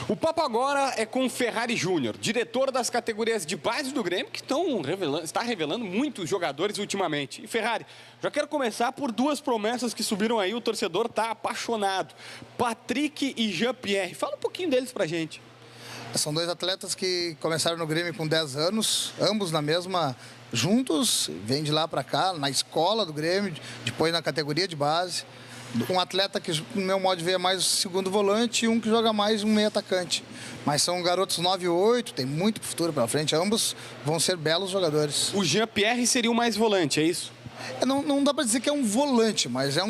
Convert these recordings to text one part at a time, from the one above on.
O papo agora é com o Ferrari Júnior, diretor das categorias de base do Grêmio, que está revelando muitos jogadores ultimamente. E Ferrari, já quero começar por duas promessas que subiram aí, o torcedor está apaixonado. Patrick e Jean-Pierre. Fala um pouquinho deles pra gente. São dois atletas que começaram no Grêmio com 10 anos, ambos na mesma, juntos, vêm de lá para cá, na escola do Grêmio, depois na categoria de base. Um atleta que, no meu modo de ver, é mais segundo volante e um que joga mais um meio atacante. Mas são garotos 9 e 8, tem muito futuro pela frente, ambos vão ser belos jogadores. O Jean-Pierre seria o mais volante, é isso? Não dá para dizer que é um volante, mas é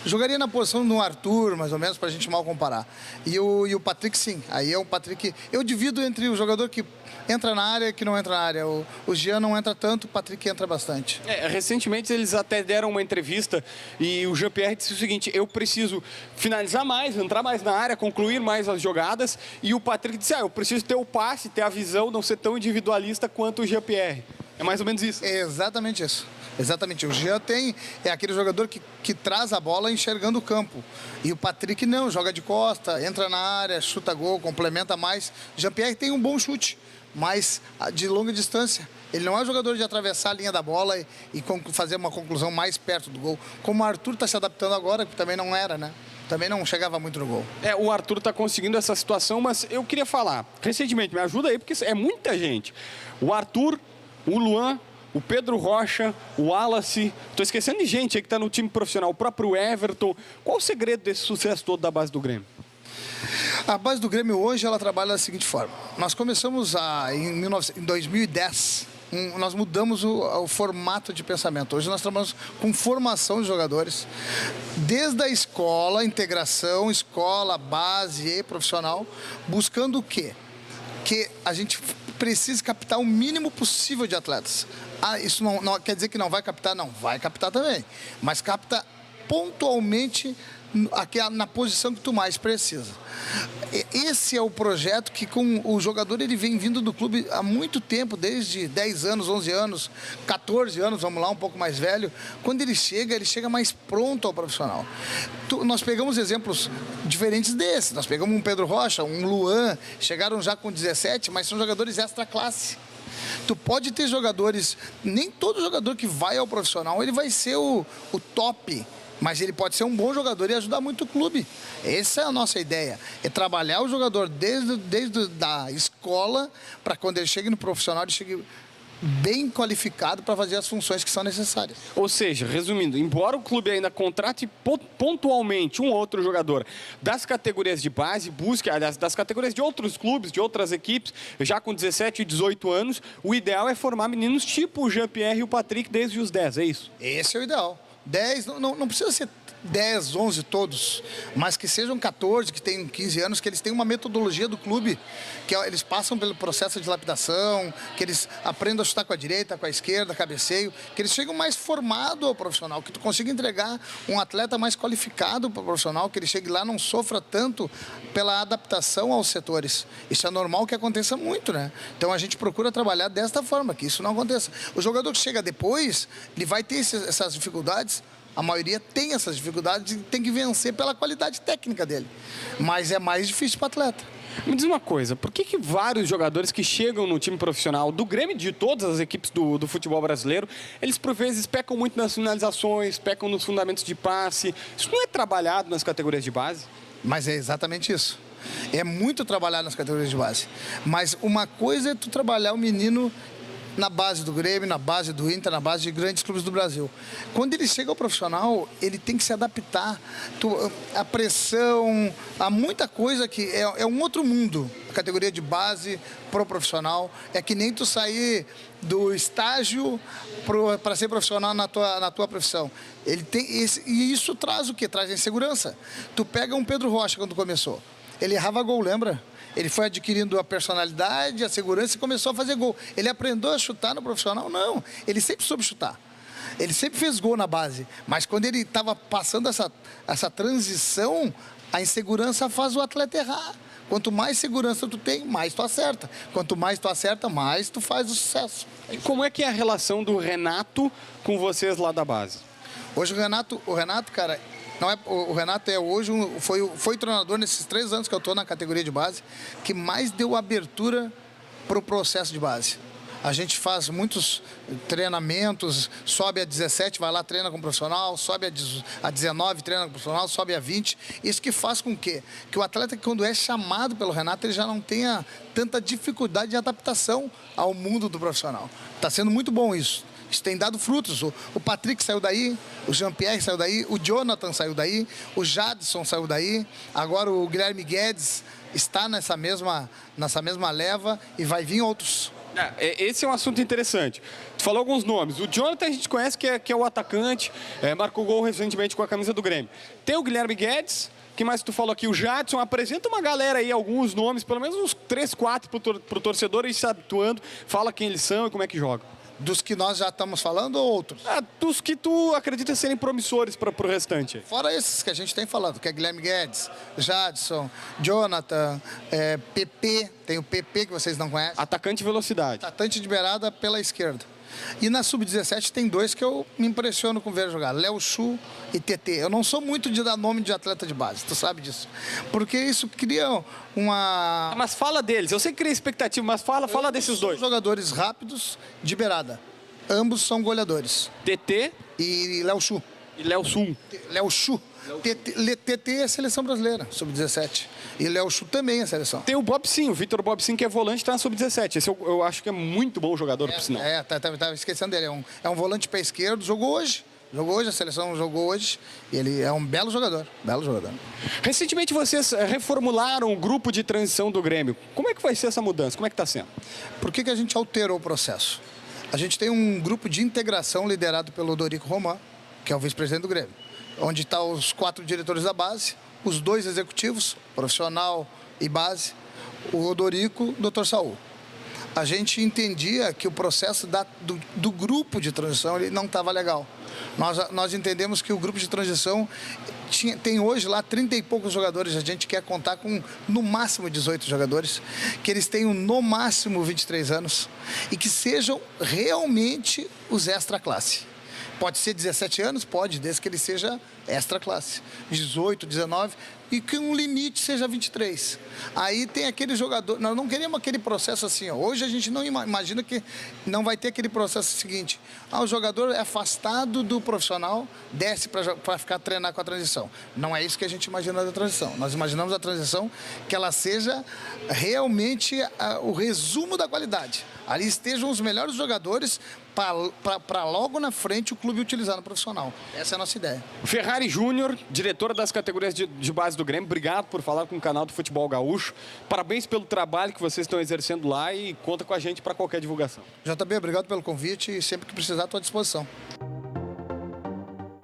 jogaria na posição do Arthur, mais ou menos, para a gente mal comparar. E o Patrick, sim. Aí é o Patrick. Eu divido entre o jogador que entra na área e que não entra na área. O Jean não entra tanto, o Patrick entra bastante. Recentemente eles até deram uma entrevista e o Jean-Pierre disse o seguinte: eu preciso finalizar mais, entrar mais na área, concluir mais as jogadas. E o Patrick disse: eu preciso ter o passe, ter a visão, não ser tão individualista quanto o Jean-Pierre. É mais ou menos isso. É exatamente isso. Exatamente. O Jean é aquele jogador que traz a bola enxergando o campo. E o Patrick não, joga de costa, entra na área, chuta gol, complementa mais. O Jean-Pierre tem um bom chute, mas de longa distância. Ele não é um jogador de atravessar a linha da bola e fazer uma conclusão mais perto do gol. Como o Arthur está se adaptando agora, que também não era, né? Também não chegava muito no gol. O Arthur está conseguindo essa situação, mas eu queria falar, recentemente, me ajuda aí, porque é muita gente. O Arthur, o Luan, o Pedro Rocha, o Wallace, estou esquecendo de gente aí que está no time profissional, o próprio Everton. Qual o segredo desse sucesso todo da base do Grêmio? A base do Grêmio hoje, ela trabalha da seguinte forma. Nós começamos em 2010, nós mudamos o formato de pensamento. Hoje nós trabalhamos com formação de jogadores, desde a escola, integração, escola, base e profissional, buscando o quê? Que a gente precisa captar o mínimo possível de atletas. Isso não quer dizer que não vai captar, não. Vai captar também. Mas capta pontualmente na posição que tu mais precisa. Esse é o projeto que com o jogador ele vem vindo do clube há muito tempo, desde 10 anos, 11 anos, 14 anos, vamos lá, um pouco mais velho. Quando ele chega mais pronto ao profissional. Nós pegamos exemplos diferentes desses. Nós pegamos um Pedro Rocha, um Luan, chegaram já com 17, mas são jogadores extra classe. Tu pode ter jogadores, nem todo jogador que vai ao profissional, ele vai ser o top. Mas ele pode ser um bom jogador e ajudar muito o clube. Essa é a nossa ideia. É trabalhar o jogador desde da escola para quando ele chegue no profissional, ele chegue bem qualificado para fazer as funções que são necessárias. Ou seja, resumindo, embora o clube ainda contrate pontualmente um ou outro jogador das categorias de base, busque, aliás, das categorias de outros clubes, de outras equipes, já com 17 e 18 anos, o ideal é formar meninos tipo o Jean-Pierre e o Patrick desde os 10, é isso? Esse é o ideal. 10, não precisa ser 10, 11 todos, mas que sejam 14, que tenham 15 anos, que eles tenham uma metodologia do clube, que eles passam pelo processo de lapidação, que eles aprendam a chutar com a direita, com a esquerda, cabeceio, que eles cheguem mais formados ao profissional, que tu consiga entregar um atleta mais qualificado para o profissional, que ele chegue lá e não sofra tanto pela adaptação aos setores. Isso é normal que aconteça muito, né? Então a gente procura trabalhar desta forma, que isso não aconteça. O jogador que chega depois, ele vai ter essas dificuldades. A maioria tem essas dificuldades e tem que vencer pela qualidade técnica dele. Mas é mais difícil para o atleta. Me diz uma coisa, por que vários jogadores que chegam no time profissional do Grêmio, de todas as equipes do futebol brasileiro, eles por vezes pecam muito nas finalizações, pecam nos fundamentos de passe? Isso não é trabalhado nas categorias de base? Mas é exatamente isso. É muito trabalhado nas categorias de base. Mas uma coisa é tu trabalhar o menino na base do Grêmio, na base do Inter, na base de grandes clubes do Brasil. Quando ele chega ao profissional, ele tem que se adaptar. A pressão, há muita coisa que é um outro mundo. A categoria de base pro profissional é que nem tu sair do estágio para ser profissional na tua profissão. E isso traz o quê? Traz a insegurança. Tu pega um Pedro Rocha quando começou. Ele errava gol, lembra? Ele foi adquirindo a personalidade, a segurança e começou a fazer gol. Ele aprendeu a chutar no profissional? Não. Ele sempre soube chutar. Ele sempre fez gol na base. Mas quando ele estava passando essa transição, a insegurança faz o atleta errar. Quanto mais segurança tu tem, mais tu acerta. Quanto mais tu acerta, mais tu faz o sucesso. E como é que é a relação do Renato com vocês lá da base? Hoje o Renato, cara, Não é, o Renato é hoje, foi o treinador nesses 3 anos que eu estou na categoria de base, que mais deu abertura para o processo de base. A gente faz muitos treinamentos, sobe a 17, vai lá, treina com o profissional, sobe a 19, treina com o profissional, sobe a 20. Isso que faz com que o atleta, quando é chamado pelo Renato, ele já não tenha tanta dificuldade de adaptação ao mundo do profissional. Está sendo muito bom isso. Isso tem dado frutos. O Patrick saiu daí, o Jean-Pierre saiu daí, o Jonathan saiu daí, o Jadson saiu daí, agora o Guilherme Guedes está nessa mesma leva e vai vir outros. Esse é um assunto interessante. Tu falou alguns nomes. O Jonathan a gente conhece que é o atacante, marcou gol recentemente com a camisa do Grêmio. Tem o Guilherme Guedes, que mais tu falou aqui? O Jadson. Apresenta uma galera aí, alguns nomes, pelo menos uns 3, 4 pro torcedor ir se habituando. Fala quem eles são e como é que joga. Dos que nós já estamos falando ou outros? Dos que tu acredita serem promissores pro restante. Fora esses que a gente tem falado, que é Guilherme Guedes, Jadson, Jonathan, PP, tem o PP que vocês não conhecem. Atacante de velocidade. Atacante de beirada pela esquerda. E na Sub-17 tem 2 que eu me impressiono com ver jogar, Léo Chu e TT. Eu não sou muito de dar nome de atleta de base, tu sabe disso. Porque isso cria uma... Mas fala deles, eu sei que cria expectativa, mas fala desses dois. São jogadores rápidos de beirada. Ambos são goleadores. TT e Léo Chu. E Léo Sum. Léo Chu. TT é a seleção brasileira, Sub-17. E Léo Chu também é a seleção. Tem o Bob Sim, o Vitor Bob Sim, que é volante, tá na Sub-17. Esse eu acho que é muito bom jogador, por sinal. Tava esquecendo dele. É um volante pé esquerdo, jogou hoje, a seleção jogou hoje. E ele é um belo jogador. Recentemente vocês reformularam o grupo de transição do Grêmio. Como é que vai ser essa mudança? Como é que está sendo? Por que a gente alterou o processo? A gente tem um grupo de integração liderado pelo Dorico Roman, que é o vice-presidente do Grêmio, onde estão os 4 diretores da base, os 2 executivos, profissional e base, o Odorico, o Dr. Saul. A gente entendia que o processo do grupo de transição ele não estava legal. Nós entendemos que o grupo de transição tem hoje lá 30 e poucos jogadores. A gente quer contar com no máximo 18 jogadores, que eles tenham no máximo 23 anos e que sejam realmente os extra classe. Pode ser 17 anos? Pode, desde que ele seja extra classe. 18, 19 e que um limite seja 23. Aí tem aquele jogador... Nós não queremos aquele processo assim. Ó. Hoje a gente não imagina que não vai ter aquele processo seguinte. O jogador é afastado do profissional, desce para ficar treinar com a transição. Não é isso que a gente imagina da transição. Nós imaginamos a transição que ela seja realmente o resumo da qualidade. Ali estejam os melhores jogadores para logo na frente o clube utilizar no profissional. Essa é a nossa ideia. Ferrari Júnior, diretor das categorias de base do Grêmio, obrigado por falar com o canal do Futebol Gaúcho. Parabéns pelo trabalho que vocês estão exercendo lá e conta com a gente para qualquer divulgação. JB, obrigado pelo convite e sempre que precisar, estou à disposição.